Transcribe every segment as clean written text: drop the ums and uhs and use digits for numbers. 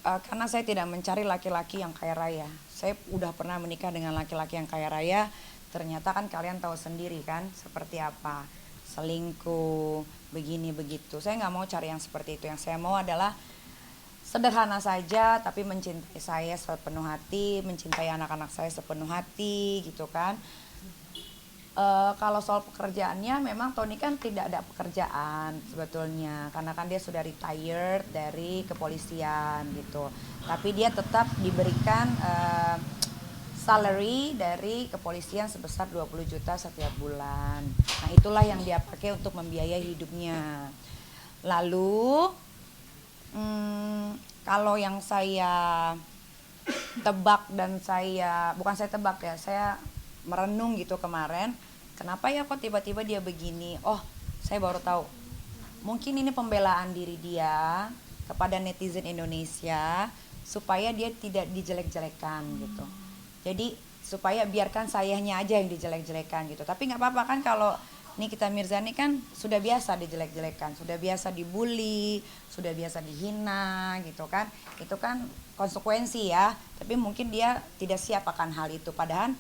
karena saya tidak mencari laki-laki yang kaya raya. Saya udah pernah menikah dengan laki-laki yang kaya raya, ternyata kan kalian tahu sendiri kan seperti apa, selingkuh, begini begitu. Saya nggak mau cari yang seperti itu. Yang saya mau adalah sederhana saja tapi mencintai saya sepenuh hati, mencintai anak-anak saya sepenuh hati gitu kan. Kalau soal pekerjaannya memang Tony kan tidak ada pekerjaan sebetulnya karena kan dia sudah retired dari kepolisian gitu. Tapi dia tetap diberikan salary dari kepolisian sebesar 20 juta setiap bulan. Nah, itulah yang dia pakai untuk membiayai hidupnya. Lalu kalau yang saya tebak dan bukan saya tebak ya, saya merenung gitu kemarin, kenapa ya kok tiba-tiba dia begini? Oh, saya baru tahu. Mungkin ini pembelaan diri dia kepada netizen Indonesia supaya dia tidak dijelek-jelekan gitu. Jadi supaya biarkan sayanya aja yang dijelek-jelekan gitu. Tapi nggak apa-apa kan kalau Nikita Mirzani kan sudah biasa dijelek-jelekan, sudah biasa dibully, sudah biasa dihina gitu kan. Itu kan konsekuensi ya. Tapi mungkin dia tidak siap akan hal itu. Padahal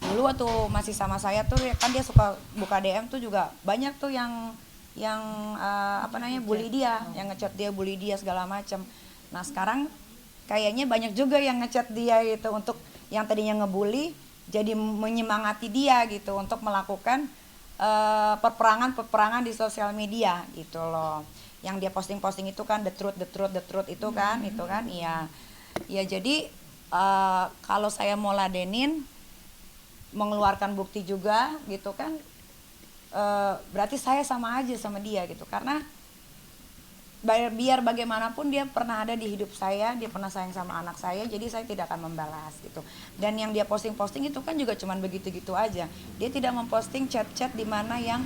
dulu waktu masih sama saya tuh kan dia suka buka DM tuh juga banyak tuh yang bully dia, yang ngechat dia, bully dia segala macam. Nah, sekarang kayaknya banyak juga yang ngechat dia gitu untuk yang tadinya ngebully jadi menyemangati dia gitu untuk melakukan peperangan di sosial media gitu loh. Yang dia posting-posting itu kan the truth itu kan, iya. Ya jadi kalau saya mau ladenin mengeluarkan bukti juga gitu kan, berarti saya sama aja sama dia gitu. Karena biar bagaimanapun dia pernah ada di hidup saya, dia pernah sayang sama anak saya, jadi saya tidak akan membalas gitu. Dan yang dia posting-posting itu kan juga cuman begitu-gitu aja. Dia tidak memposting chat-chat di mana yang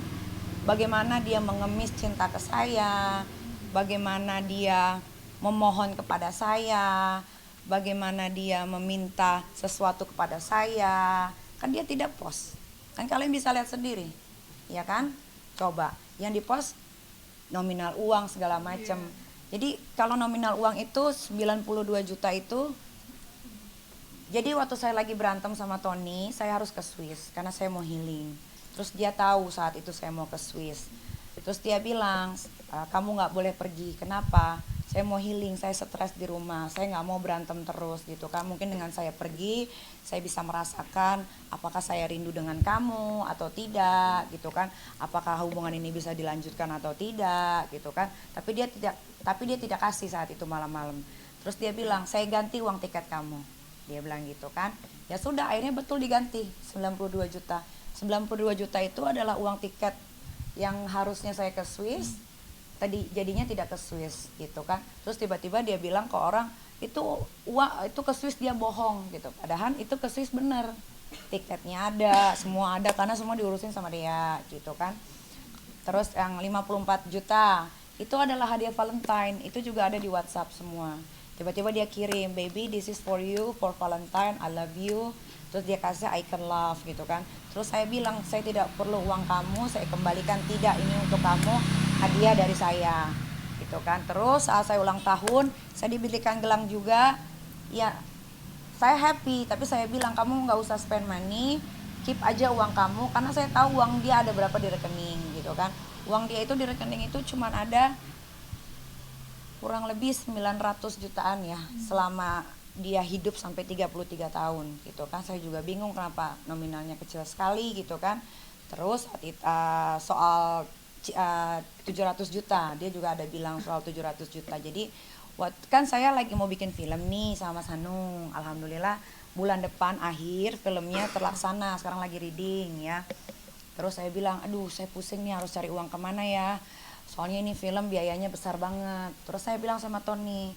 bagaimana dia mengemis cinta ke saya, bagaimana dia memohon kepada saya, bagaimana dia meminta sesuatu kepada saya. Kan dia tidak post. Kan kalian bisa lihat sendiri. Ya kan? Coba, yang dipost nominal uang segala macam. Jadi kalau nominal uang itu 92 juta itu, jadi waktu saya lagi berantem sama Tony, saya harus ke Swiss karena saya mau healing. Terus dia tahu saat itu saya mau ke Swiss. Terus dia bilang, kamu nggak boleh pergi. Kenapa? Saya mau healing, saya stres di rumah, saya nggak mau berantem terus gitu kan. Mungkin dengan saya pergi, saya bisa merasakan apakah saya rindu dengan kamu atau tidak gitu kan. Apakah hubungan ini bisa dilanjutkan atau tidak gitu kan. Tapi dia tidak kasih saat itu malam-malam. Terus dia bilang, saya ganti uang tiket kamu. Dia bilang gitu kan. Ya sudah, akhirnya betul diganti 92 juta. 92 juta itu adalah uang tiket yang harusnya saya ke Swiss, tadi jadinya tidak ke Swiss gitu kan. Terus tiba-tiba dia bilang ke orang itu itu ke Swiss, dia bohong gitu. Padahal itu ke Swiss bener, tiketnya ada, semua ada karena semua diurusin sama dia gitu kan. Terus yang 54 juta itu adalah hadiah Valentine, itu juga ada di WhatsApp semua. Tiba-tiba dia kirim, baby this is for you for Valentine, I love you. Terus dia kasih icon love gitu kan. Terus saya bilang, saya tidak perlu uang kamu, saya kembalikan. Tidak, ini untuk kamu, hadiah dari saya gitu kan. Terus saat saya ulang tahun, saya dibelikan gelang juga. Ya saya happy, tapi saya bilang kamu nggak usah spend money, keep aja uang kamu, karena saya tahu uang dia ada berapa di rekening gitu kan. Uang dia itu di rekening itu cuman ada kurang lebih 900 jutaan ya selama dia hidup sampai 33 tahun gitu kan. Saya juga bingung kenapa nominalnya kecil sekali gitu kan. Terus soal 700 juta, dia juga ada bilang soal 700 juta. Jadi kan saya lagi mau bikin film nih sama Mas Hanung. Alhamdulillah bulan depan akhir filmnya terlaksana, sekarang lagi reading ya. Terus saya bilang, aduh saya pusing nih harus cari uang kemana ya, soalnya ini film biayanya besar banget. Terus saya bilang sama Tony,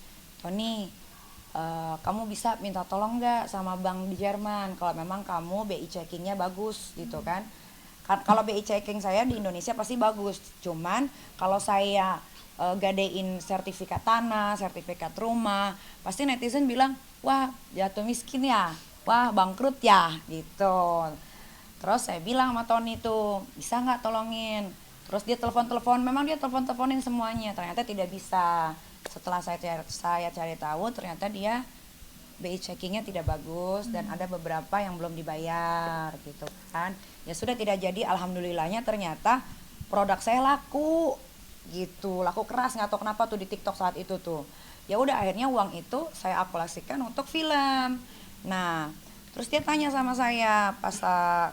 kamu bisa minta tolong nggak sama bank di Jerman kalau memang kamu BI checkingnya bagus gitu kan. Kalau BI checking saya di Indonesia pasti bagus, cuman kalau saya gadein sertifikat tanah, sertifikat rumah, pasti netizen bilang, wah jatuh miskin ya, wah bangkrut ya gitu. Terus saya bilang sama Tony tuh, bisa nggak tolongin. Terus dia telepon-telepon, memang dia telepon-teleponin semuanya, ternyata tidak bisa. Setelah saya cari tahu ternyata dia BI checkingnya tidak bagus dan ada beberapa yang belum dibayar gitu kan. Ya sudah tidak jadi, alhamdulillahnya ternyata produk saya laku gitu, laku keras, nggak tahu kenapa tuh di TikTok saat itu tuh. Ya udah akhirnya uang itu saya akulasikan untuk film. Nah, terus dia tanya sama saya pas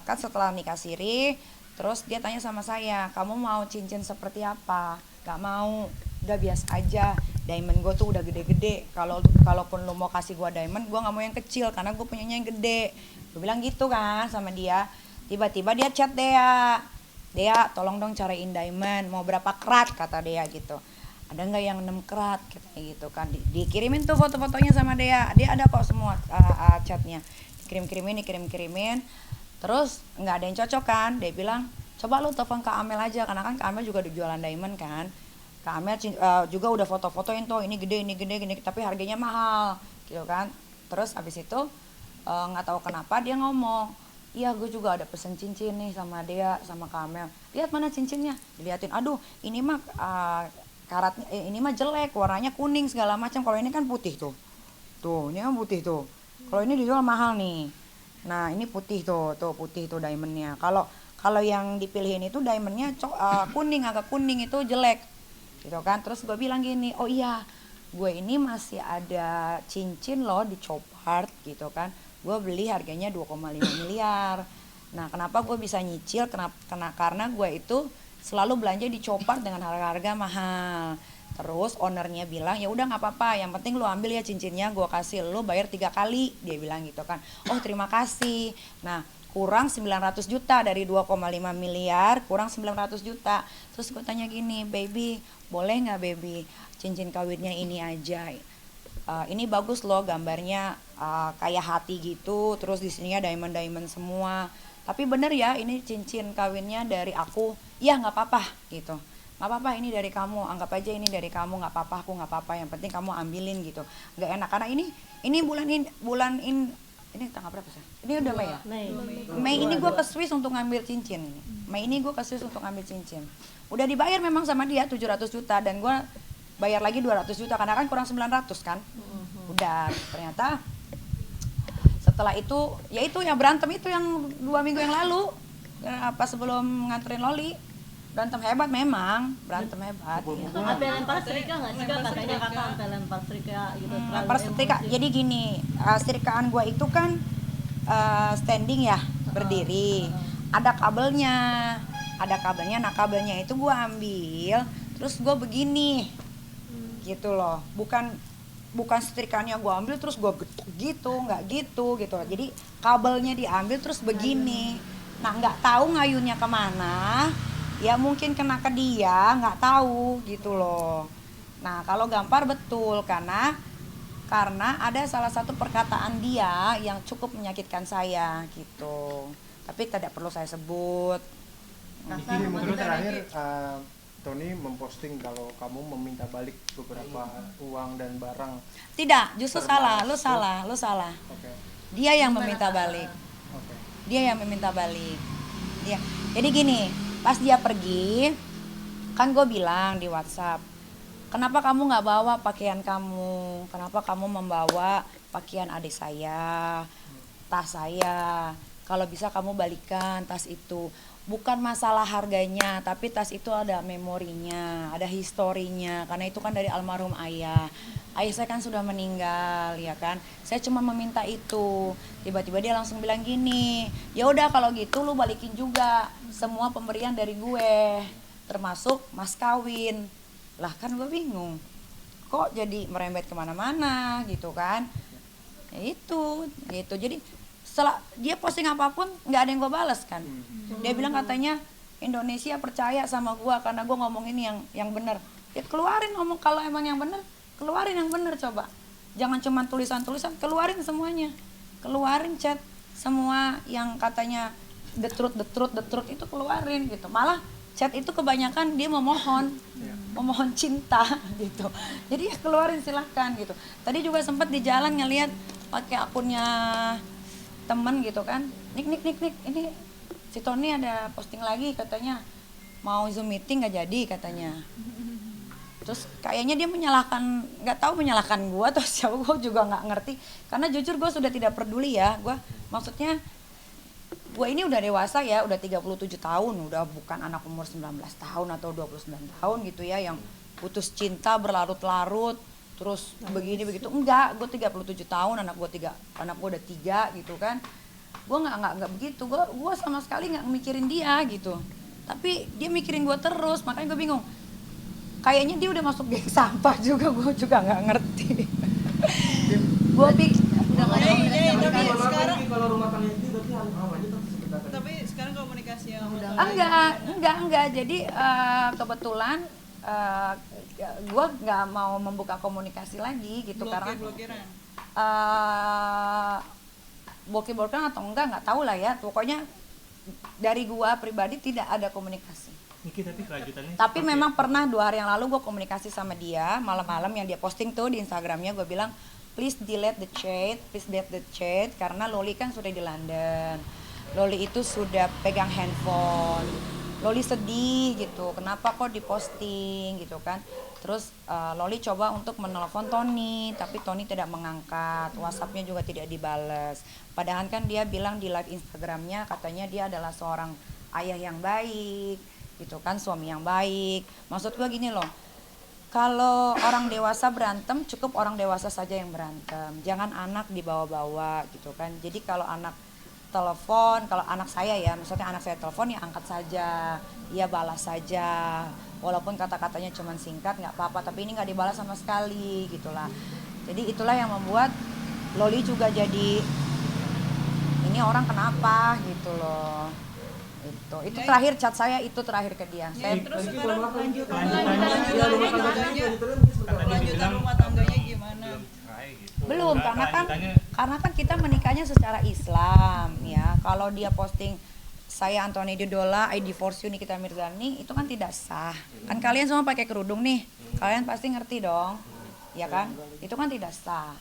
kan setelah nikah siri, terus dia tanya sama saya, kamu mau cincin seperti apa? Gak mau, udah biasa aja. Diamond gue tuh udah gede-gede. Kalaupun lu mau kasih gue diamond, gue nggak mau yang kecil karena gue punyanya yang gede. Gue bilang gitu kan sama dia. Tiba-tiba dia chat Dea, tolong dong cariin diamond. Mau berapa karat kata Dea gitu. Ada nggak yang 6 karat kayak gitu kan. Dikirimin tuh foto-fotonya sama Dea. Dia ada kok semua chatnya. Dikirim-kirimin. Terus nggak ada yang cocok kan. Dia bilang coba lu telepon Kak Amel aja karena kan Kak Amel juga ada jualan diamond kan. Kak Amel juga udah foto-fotoin tuh ini gede gini tapi harganya mahal gitu kan. Terus abis itu nggak tahu kenapa dia ngomong, iya gue juga ada pesen cincin nih sama Dea sama Kak Amel, lihat mana cincinnya, diliatin, aduh ini mah karatnya ini mah jelek, warnanya kuning segala macam, kalau ini kan putih tuh ini kan putih tuh, kalau ini dijual mahal nih, nah ini putih tuh putih tuh diamondnya, kalau yang dipilihin itu diamondnya kuning, agak kuning itu jelek gitu kan. Terus gue bilang gini, oh iya gue ini masih ada cincin loh di Chopard gitu kan, gue beli harganya 2,5 miliar. Nah kenapa gue bisa nyicil, karena gue itu selalu belanja di Chopard dengan harga-harga mahal. Terus ownernya bilang ya udah nggak apa-apa, yang penting lu ambil ya cincinnya, gue kasih lu bayar 3 kali, dia bilang gitu kan. Oh terima kasih. Nah kurang 900 juta dari 2,5 miliar, kurang 900 juta. Terus gue tanya gini, baby boleh nggak baby cincin kawinnya ini aja, ini bagus loh gambarnya, kayak hati gitu, terus di sininya diamond semua, tapi bener ya ini cincin kawinnya dari aku, ya nggak apa-apa gitu, nggak apa-apa ini dari kamu, anggap aja ini dari kamu, nggak apa-apa, aku nggak apa-apa, yang penting kamu ambilin gitu. Nggak enak karena ini bulan ini tanggal berapa sih? Ini udah Mei ya? Mei ini gue ke Swiss untuk ngambil cincin ini. Mei ini gue ke Swiss untuk ngambil cincin. Udah dibayar memang sama dia 700 juta dan gue bayar lagi 200 juta karena kan kurang 900 kan. Udah ternyata setelah itu ya itu yang berantem itu yang 2 minggu yang lalu pas sebelum nganterin Loli. Berantem hebat memang, berantem hebat. Sampai lempar setrika nggak sih Kak? Katanya Kakak sampai lempar setrika gitu. Lempar setrika, jadi gini, setrikaan gua itu kan standing ya, berdiri. Ada kabelnya, nah kabelnya itu gua ambil, terus gua begini, gitu loh. Bukan setrikaannya gua ambil terus gua getuk gitu, nggak gitu. Jadi kabelnya diambil terus begini. Nah nggak tahu ngayunnya kemana. Ya mungkin kena ke dia, nggak tahu gitu loh. Nah kalau Gampar betul karena ada salah satu perkataan dia yang cukup menyakitkan saya gitu. Tapi tidak perlu saya sebut. Ini mungkin terakhir Tony memposting kalau kamu meminta balik beberapa uang dan barang. Tidak, justru salah, lu salah. Okay. Dia yang meminta balik. Okay. Dia yang meminta balik. Dia. Jadi gini. Pas dia pergi, kan gue bilang di WhatsApp, kenapa kamu nggak bawa pakaian kamu? Kenapa kamu membawa pakaian adik saya, tas saya? Kalau bisa kamu balikan tas itu. Bukan masalah harganya, tapi tas itu ada memorinya, ada historinya. Karena itu kan dari almarhum ayah. Ayah saya kan sudah meninggal, ya kan. Saya cuma meminta itu. Tiba-tiba dia langsung bilang gini, ya udah kalau gitu lu balikin juga semua pemberian dari gue, termasuk mas kawin. Lah kan gue bingung, kok jadi merembet kemana-mana gitu kan. Ya itu, gitu. Jadi setelah dia posting apapun nggak ada yang gue balas kan. Dia bilang katanya Indonesia percaya sama gue karena gue ngomongin yang benar. Ya keluarin ngomong, kalau emang yang benar keluarin yang benar, coba jangan cuma tulisan-tulisan, keluarin semuanya, keluarin chat semua yang katanya the truth itu keluarin gitu. Malah chat itu kebanyakan dia memohon cinta gitu. Jadi ya keluarin silahkan gitu. Tadi juga sempat di jalan ngeliat pakai akunnya temen gitu kan, nik ini si Tony ada posting lagi katanya mau Zoom meeting nggak jadi katanya. Terus kayaknya dia menyalahkan, nggak tahu menyalahkan gue atau siapa, gue juga nggak ngerti. Karena jujur gue sudah tidak peduli ya, maksudnya gue ini udah dewasa ya, udah 37 tahun, udah bukan anak umur 19 tahun atau 29 tahun gitu ya, yang putus cinta berlarut-larut, terus begini begitu. Enggak, gue 37 tahun, anak gue udah 3 gitu kan. Gue nggak begitu, gue sama sekali nggak mikirin dia gitu. Tapi dia mikirin gue terus, makanya gue bingung. Kayaknya dia udah masuk geng sampah juga, gue juga nggak ngerti. Gue pikir Udah nggak ada komunikasi sama Tapi sekali. sekarang kalau rumah tangga itu berarti awalnya kan sekitar Tapi sekarang komunikasi yang enggak. Jadi kebetulan gue nggak mau membuka komunikasi lagi gitu karena blokiran. blokir atau nggak tahu lah ya. Pokoknya dari gue pribadi tidak ada komunikasi. Niki, tapi kelanjutannya Tapi seperti memang apa? pernah 2 hari yang lalu gue komunikasi sama dia malam-malam, yang dia posting tuh di Instagramnya. Gue bilang please delete the chat karena Loli kan sudah di London. Loli itu sudah pegang handphone. Loli sedih gitu, kenapa kok diposting gitu kan. Terus Loli coba untuk menelpon Tony, tapi Tony tidak mengangkat, WhatsAppnya juga tidak dibales. Padahal kan dia bilang di live Instagramnya katanya dia adalah seorang ayah yang baik gitu kan, suami yang baik. Maksud gue gini loh, kalau orang dewasa berantem cukup orang dewasa saja yang berantem, jangan anak dibawa-bawa gitu kan. Jadi kalau anak telepon, kalau anak saya ya, maksudnya anak saya telepon ya angkat saja, ya balas saja, walaupun kata-katanya cuma singkat nggak apa-apa, tapi ini nggak dibalas sama sekali gitulah. Jadi itulah yang membuat Loli juga jadi ini orang kenapa gitu loh. Itu terakhir chat saya, itu terakhir ke dia. Ya, Saya terus sekarang Katanya rumah tangganya gimana? belum, Nah, karena kan kita menikahnya secara Islam ya. Kalau dia posting saya Anthony Didola, I divorce you Nikita Mirzani, itu kan tidak sah. Kan kalian semua pakai kerudung nih, kalian pasti ngerti dong, ya kan? Itu kan tidak sah.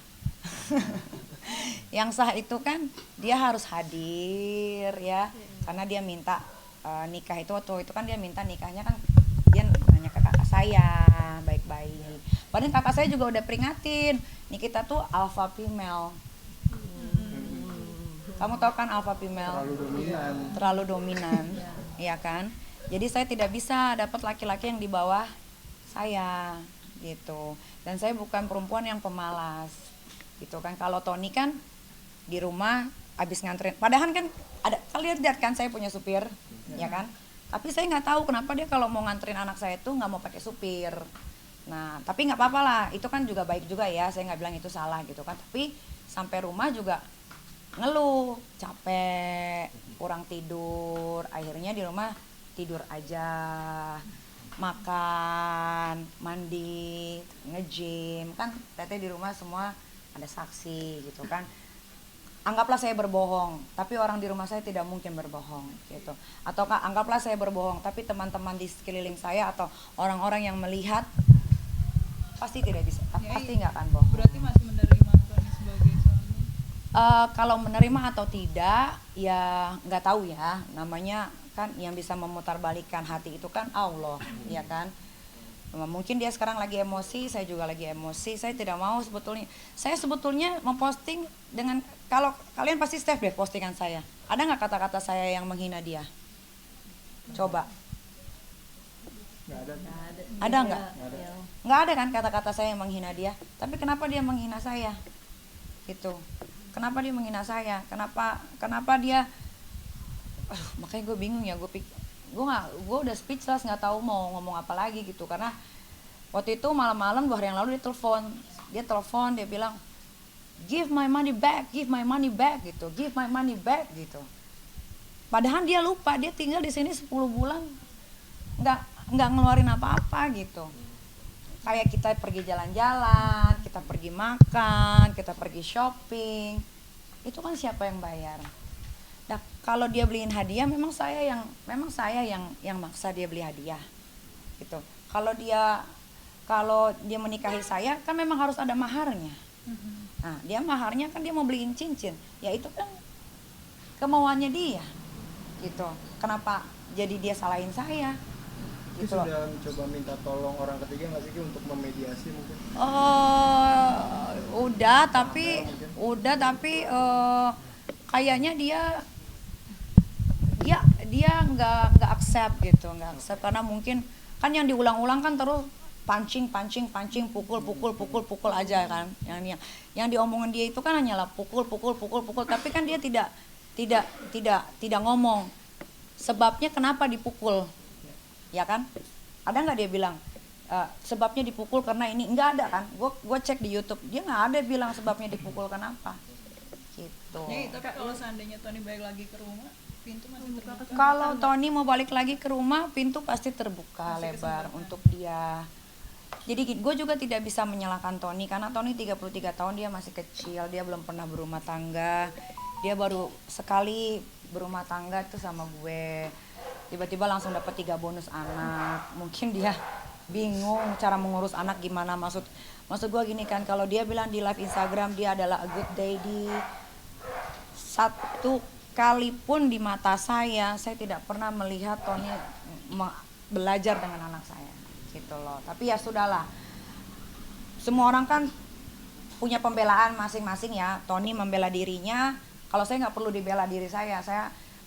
Yang sah itu kan dia harus hadir ya, karena dia minta nikah itu, waktu itu kan dia minta nikahnya kan dia nanya ke kakak saya baik-baik. Padahal kakak saya juga udah peringatin, Nikita tuh alpha female. Kamu tahu kan alpha female? Terlalu dominan, ya kan? Jadi saya tidak bisa dapat laki-laki yang di bawah saya gitu. Dan saya bukan perempuan yang pemalas gitu kan. Kalau Tony kan di rumah habis nganterin, padahal kan ada, kalian lihat kan saya punya supir, ya kan? Tapi saya nggak tahu kenapa dia kalau mau nganterin anak saya tuh nggak mau pakai supir. Nah, tapi nggak apa-apa lah, itu kan juga baik juga ya, saya nggak bilang itu salah gitu kan. Tapi sampai rumah juga ngeluh, capek, kurang tidur, akhirnya di rumah tidur aja, makan, mandi, nge-gym, kan teteh di rumah semua ada saksi gitu kan. Anggaplah saya berbohong, tapi orang di rumah saya tidak mungkin berbohong gitu. Atau anggaplah saya berbohong, tapi teman-teman di sekeliling saya atau orang-orang yang melihat pasti tidak bisa, pasti nggak akan bohong. Berarti masih menerima Tony sebagai suami? Kalau menerima atau tidak, ya nggak tahu ya. Namanya kan yang bisa memutarbalikkan hati itu kan Allah, ya kan. Mungkin dia sekarang lagi emosi, saya juga lagi emosi. Saya tidak mau sebetulnya. Saya sebetulnya memposting dengan, kalau kalian pasti save deh postingan saya. Ada nggak kata-kata saya yang menghina dia? Coba. Nggak ada. Ada nggak? Ya. Nggak ada kan kata-kata saya yang menghina dia. Tapi kenapa dia menghina saya? Gitu. Kenapa dia menghina saya? Kenapa dia? Makanya gue bingung ya. Gue udah speechless, nggak tahu mau ngomong apa lagi gitu. Karena waktu itu malam-malam 2 hari yang lalu dia telepon, dia bilang give my money back gitu, give my money back gitu. Padahal dia lupa dia tinggal di sini 10 bulan nggak ngeluarin apa-apa gitu. Kayak kita pergi jalan-jalan, kita pergi makan, kita pergi shopping, itu kan siapa yang bayar? Nah, kalau dia beliin hadiah, memang saya yang maksa dia beli hadiah gitu. Kalau dia menikahi saya kan memang harus ada maharnya. Nah, dia maharnya kan dia mau beliin cincin, ya itu kan kemauannya dia gitu. Kenapa jadi dia salahin saya Ki gitu loh. sudah mencoba minta tolong orang ketiga nggak sih Ki untuk memediasi mungkin? Udah tapi kayaknya dia dia nggak accept gitu, nggak accept karena mungkin kan yang diulang-ulang kan terus pancing pukul aja kan, yang diomongin dia itu kan hanyalah pukul, tapi kan dia tidak ngomong sebabnya kenapa dipukul, ya kan? Ada nggak dia bilang sebabnya dipukul karena ini? Nggak ada kan? Gue cek di YouTube, dia nggak ada bilang sebabnya dipukul kenapa gitu. Nyai, tapi kalau seandainya Tony balik lagi ke rumah, pintu masih terbuka. Kalau Tony mau balik lagi ke rumah, pintu pasti terbuka lebar untuk dia. Jadi gue juga tidak bisa menyalahkan Tony karena Tony 33 tahun, dia masih kecil, dia belum pernah berumah tangga. Dia baru sekali berumah tangga itu sama gue. Tiba-tiba langsung dapat 3 bonus anak. Mungkin dia bingung cara mengurus anak gimana. Maksud gue gini kan, kalau dia bilang di live Instagram dia adalah a good daddy, satu kali pun di mata saya tidak pernah melihat Tony belajar dengan anak saya gitu loh. Tapi ya sudahlah, semua orang kan punya pembelaan masing-masing ya. Tony membela dirinya, kalau saya nggak perlu dibela diri saya.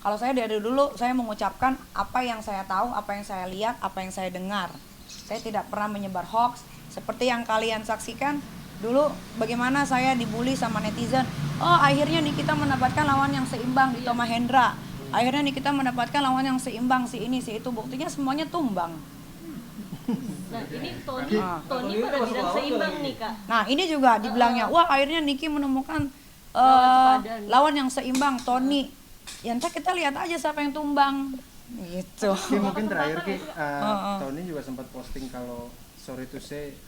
Kalau saya dari dulu saya mengucapkan apa yang saya tahu, apa yang saya lihat, apa yang saya dengar. Saya tidak pernah menyebar hoax seperti yang kalian saksikan dulu bagaimana saya dibully sama netizen. Oh, akhirnya nih kita mendapatkan lawan yang seimbang di Toma Hendra. Akhirnya nih kita mendapatkan lawan yang seimbang, si ini si itu, buktinya semuanya tumbang. Nah ini Tony pada bilang seimbang nih Kak. Nah ini juga dibilangnya, wah akhirnya Niki menemukan lawan yang seimbang, Tony. Ya ntar kita lihat aja siapa yang tumbang gitu. Ki mungkin terakhir Ki, Tony juga sempat posting kalau sorry to say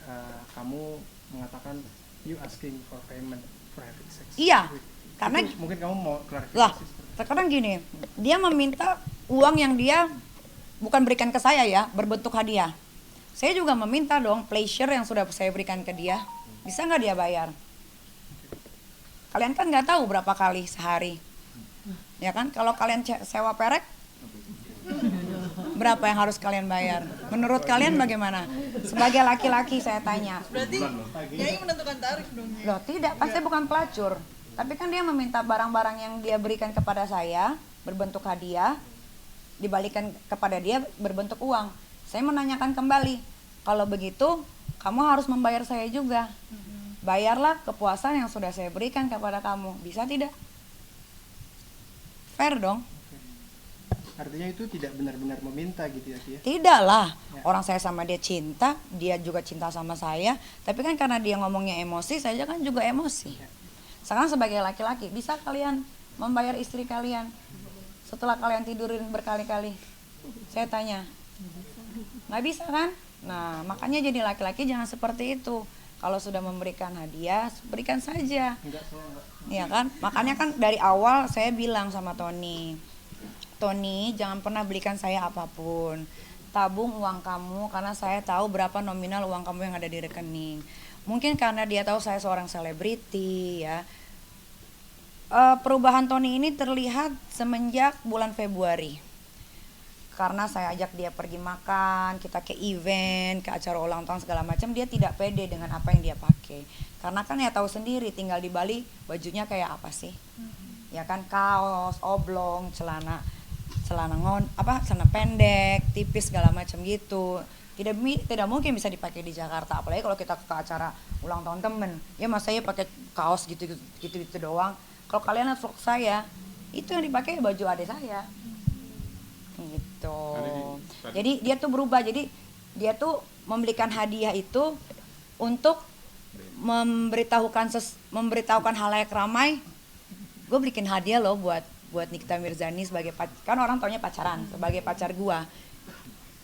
kamu mengatakan you asking for payment for having sex. Iya, with. karena Itu mungkin kamu mau klarifikasi. lah sekarang gini, dia meminta uang yang dia bukan berikan ke saya ya, berbentuk hadiah. Saya juga meminta dong pleasure yang sudah saya berikan ke dia, bisa nggak dia bayar? Kalian kan nggak tahu berapa kali sehari, ya kan? Kalau kalian sewa perek, berapa yang harus kalian bayar? Menurut kalian bagaimana? Sebagai laki-laki saya tanya. Berarti Nyai menentukan tarif dong. Nyai. Loh tidak, kan saya bukan pelacur. Tapi kan dia meminta barang-barang yang dia berikan kepada saya berbentuk hadiah, dibalikan kepada dia berbentuk uang. Saya menanyakan kembali, kalau begitu kamu harus membayar saya juga. Bayarlah kepuasan yang sudah saya berikan kepada kamu. Bisa tidak? Fair dong. Artinya itu tidak benar-benar meminta gitu ya Ki ya? Tidak lah, Ya. orang saya sama dia cinta, dia juga cinta sama saya. Tapi kan karena dia ngomongnya emosi, saya kan juga emosi. Sekarang sebagai laki-laki, bisa kalian membayar istri kalian setelah kalian tidurin berkali-kali? Saya tanya, nggak bisa kan? Nah makanya jadi laki-laki jangan seperti itu. Kalau sudah memberikan hadiah, berikan saja. Enggak, so enggak. Iya kan? Makanya kan dari awal saya bilang sama Tony, jangan pernah belikan saya apapun. Tabung uang kamu karena saya tahu berapa nominal uang kamu yang ada di rekening. Mungkin karena dia tahu saya seorang selebriti ya. Perubahan Tony ini terlihat semenjak bulan Februari. Karena saya ajak dia pergi makan, kita ke event, ke acara ulang tahun segala macam, dia tidak pede dengan apa yang dia pakai. Karena kan ya tahu sendiri tinggal di Bali bajunya kayak apa sih? Ya kan, kaos, oblong, celana pendek, tipis segala macam gitu. Tidak mungkin bisa dipakai di Jakarta, apalagi kalau kita ke acara ulang tahun temen. Ya mas saya pakai kaos gitu doang. Kalau kalian lihat vlog saya, itu yang dipakai baju adik saya. Gitu. Jadi dia tuh berubah. Jadi dia tuh memberikan hadiah itu untuk memberitahukan halayak ramai. Gue bikin hadiah loh buat Nikita Mirzani sebagai kan orang taunya pacaran, sebagai pacar gua.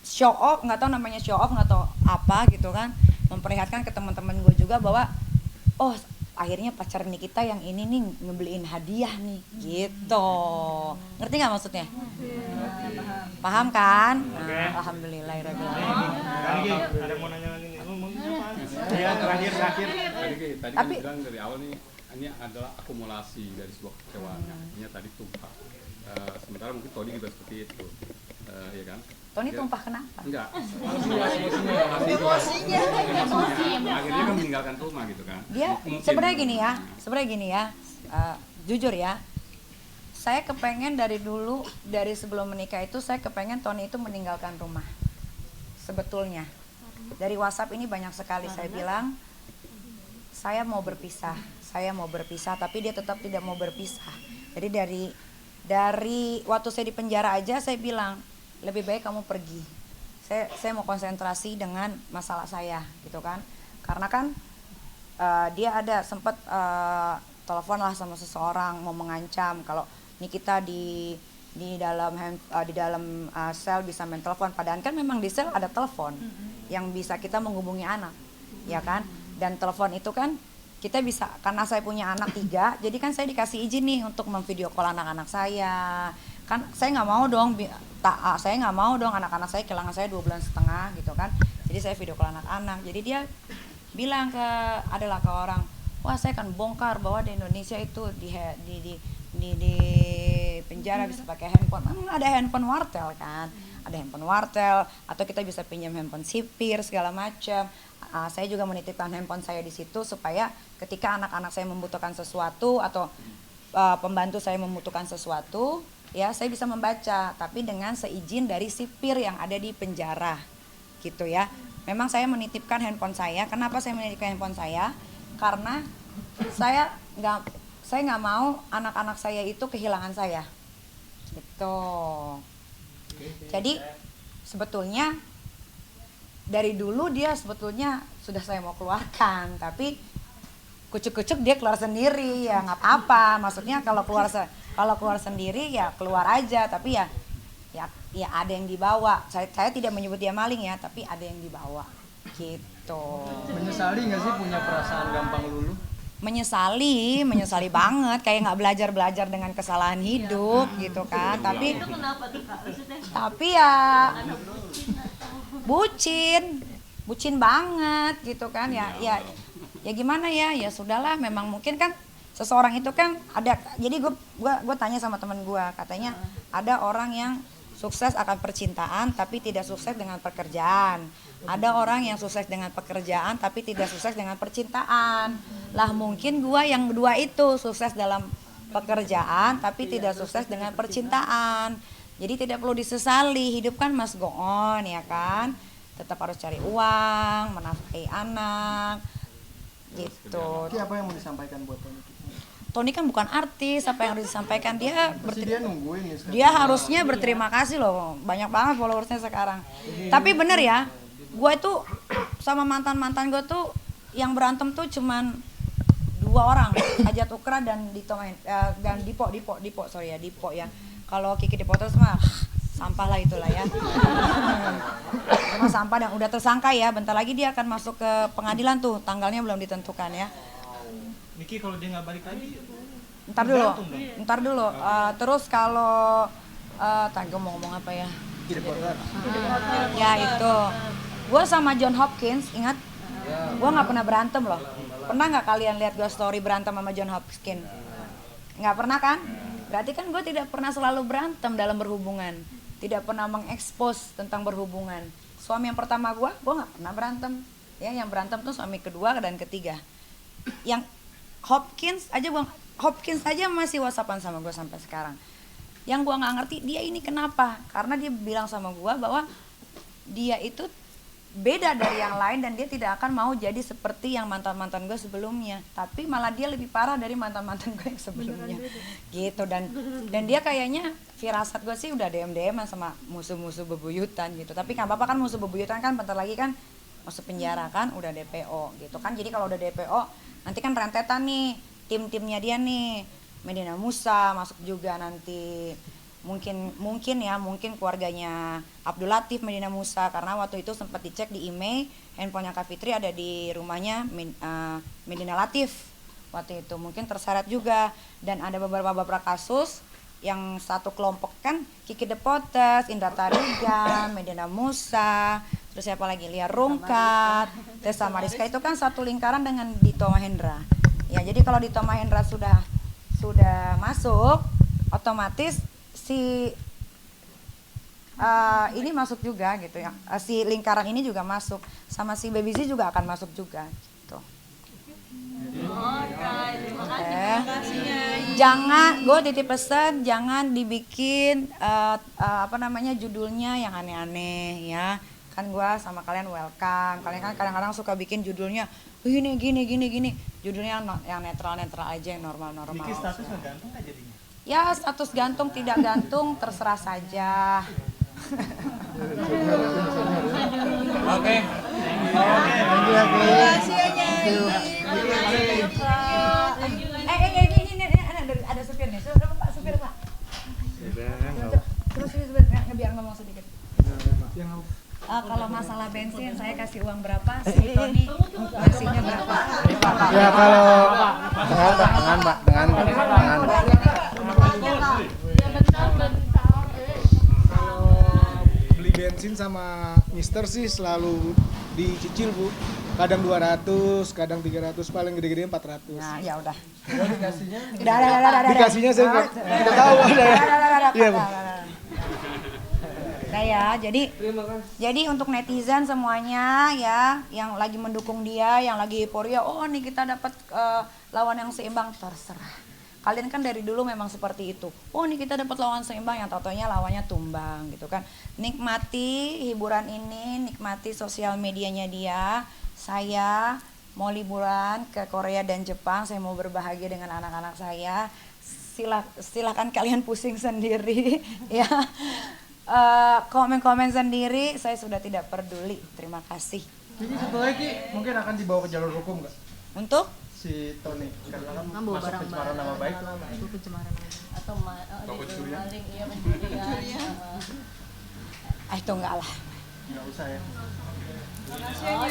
Show off, nggak tahu namanya show off nggak tahu apa gitu kan, memperlihatkan ke teman-teman gue juga bahwa oh akhirnya pacar Nikita yang ini nih ngebeliin hadiah nih gitu. Ngerti nggak maksudnya? Paham kan? Nah, alhamdulillahirabbil alamin. Ada mau nanya lagi nih, ngomong apaan? Iya, terakhir. Tadi kan Tapi- bilang dari awal nih ini adalah akumulasi dari sebuah kekecewaan. Ini tadi tumpah. Sementara mungkin Tony juga seperti itu. ya kan. Tony Ya. tumpah kenapa? Enggak. Emosi. Akhirnya kan meninggalkan rumah gitu kan. Dia Mungkin. sebenarnya gini ya, jujur ya, saya kepengen dari dulu, dari sebelum menikah itu saya kepengen Tony itu meninggalkan rumah. Sebetulnya dari WhatsApp ini banyak sekali saya bilang saya mau berpisah, tapi dia tetap tidak mau berpisah. Jadi dari waktu saya di penjara aja saya bilang lebih baik kamu pergi. Saya mau konsentrasi dengan masalah saya gitu kan. Karena kan dia ada sempat telepon lah sama seseorang mau mengancam kalau Nikita di dalam sel bisa main telepon, padahal kan memang di sel ada telepon yang bisa kita menghubungi anak, ya kan? Dan telepon itu kan kita bisa, karena saya punya anak 3, jadi kan saya dikasih izin nih untuk memvideo call anak-anak saya. Kan saya nggak mau dong, anak-anak saya kehilangan saya 2,5 bulan gitu kan. Jadi saya video call anak-anak. Jadi dia bilang adalah ke orang, wah saya akan bongkar bahwa di Indonesia itu di penjara bisa pakai handphone. Memang ada handphone wartel kan, ada handphone wartel, atau kita bisa pinjam handphone sipir segala macam. Saya juga menitipkan handphone saya di situ supaya ketika anak-anak saya membutuhkan sesuatu atau pembantu saya membutuhkan sesuatu, ya saya bisa membaca, tapi dengan seizin dari sipir yang ada di penjara, gitu ya. Memang saya menitipkan handphone saya. Kenapa saya menitipkan handphone saya? Karena saya nggak mau anak-anak saya itu kehilangan saya, gitu. Jadi sebetulnya dari dulu dia sebetulnya sudah saya mau keluarkan, tapi kucuk-kucuk dia keluar sendiri, ya nggak apa-apa. Maksudnya kalau keluar sendiri ya keluar aja, tapi ya ada yang dibawa. Saya tidak menyebut dia maling ya, tapi ada yang dibawa, gitu. Menyesali nggak sih punya perasaan gampang luluh? Menyesali banget, kayak nggak belajar dengan kesalahan hidup gitu kan. Tapi Itu kenapa tuh Kak? Maksudnya ya karena bucin banget gitu kan. Ya gimana ya sudahlah. Memang mungkin kan seseorang itu kan ada. Jadi gue tanya sama teman gue, katanya ada orang yang sukses akan percintaan tapi tidak sukses dengan pekerjaan. Ada orang yang sukses dengan pekerjaan tapi tidak sukses dengan percintaan. Lah mungkin gua yang kedua itu, sukses dalam pekerjaan tapi tidak sukses dengan percintaan. Jadi tidak perlu disesali, hidup kan must go on, ya kan? Tetap harus cari uang, menafkahi anak, gitu. Ki, apa yang mau disampaikan buat Tony? Tony kan bukan artis, apa yang harus disampaikan dia Pasti dia nungguin nih sekarang. dia harusnya berterima kasih loh, banyak banget followersnya sekarang. Tapi bener ya, gue itu sama mantan gue tuh yang berantem tuh cuman 2 orang, Ajat Ukra dan Dipo ya. Kalau Kiki Dipo terus mah sampah lah itulah ya. Cuma sampah dan udah tersangka ya, bentar lagi dia akan masuk ke pengadilan tuh, tanggalnya belum ditentukan ya. Niki kalau dia nggak balik lagi, Ntar dulu. Terus kalau gue mau ngomong apa ya? Ya itu, gue sama John Hopkins, ingat? Gue nggak pernah berantem loh. Pernah nggak kalian lihat gue story berantem sama John Hopkins? Nggak pernah kan? Berarti kan gue tidak pernah selalu berantem dalam berhubungan, tidak pernah mengekspos tentang berhubungan. Suami yang pertama gue nggak pernah berantem. Ya, yang berantem tuh suami kedua dan ketiga. Yang Hopkins aja masih WhatsAppan sama gue sampai sekarang. Yang gue nggak ngerti dia ini kenapa? Karena dia bilang sama gue bahwa dia itu beda dari yang lain dan dia tidak akan mau jadi seperti yang mantan-mantan gue sebelumnya. Tapi malah dia lebih parah dari mantan-mantan gue yang sebelumnya. Gitu dan dia kayaknya firasat gue sih udah DM-an sama musuh-musuh bebuyutan gitu. Tapi nggak apa-apa kan, musuh bebuyutan kan bentar lagi kan masuk penjara kan, udah DPO gitu kan. Jadi kalau udah DPO nanti kan rentetan nih tim-timnya dia nih, Medina Musa masuk juga nanti, mungkin keluarganya Abdul Latif Medina Musa, karena waktu itu sempat dicek di email handphonenya Kak Fitri ada di rumahnya Medina Latif waktu itu, mungkin terseret juga. Dan ada beberapa kasus yang satu kelompok kan, Kiki Depotes, Indra Tarigan, Medina Musa, terus siapa lagi, Lia Rungkat, Tessa Mariska, itu kan satu lingkaran dengan Dito Mahendra. Ya, jadi kalau Dito Mahendra sudah masuk, otomatis si ini masuk juga gitu ya. Si lingkaran ini juga masuk, sama si Baby Z juga akan masuk juga gitu. Jangan, gue titip pesan, jangan dibikin judulnya yang aneh-aneh ya. Kan gue sama kalian welcome. Kalian kan kadang-kadang suka bikin judulnya gini. Judulnya yang netral aja, yang normal. Niki status gantung nggak jadinya? Ya status gantung tidak gantung terserah saja. Oke. Ini ada supir nih. Pak supir Pak. Terus biar ngomong sedikit. Kalau masalah bensin saya kasih uang berapa, si Tony ngasihnya berapa? Ya kalau dengan beli bensin sama Mister sih selalu dicicil Bu, kadang 200, kadang 300, paling gede-gede 400. Nah ya udah. dikasihnya Dikasihnya saya nggak tahu ada ya. Iya Bu. Ya, jadi untuk netizen semuanya ya, yang lagi mendukung dia, yang lagi euforia, oh nih kita dapat lawan yang seimbang, terserah. Kalian kan dari dulu memang seperti itu. Oh nih kita dapat lawan seimbang, yang totonya lawannya tumbang gitu kan. Nikmati hiburan ini, nikmati sosial medianya dia. Saya mau liburan ke Korea dan Jepang, saya mau berbahagia dengan anak-anak saya. Silakan kalian pusing sendiri ya. Komen-komen sendiri, saya sudah tidak peduli. Terima kasih. Ini satu lagi mungkin akan dibawa ke jalur hukum nggak? Untuk Si Tony karena kan Ngambil masuk pencemaran nama baik. Itu pencemaran atau pencurian. maling, iya pencurian. itu enggak lah. Nggak usah ya. Oh,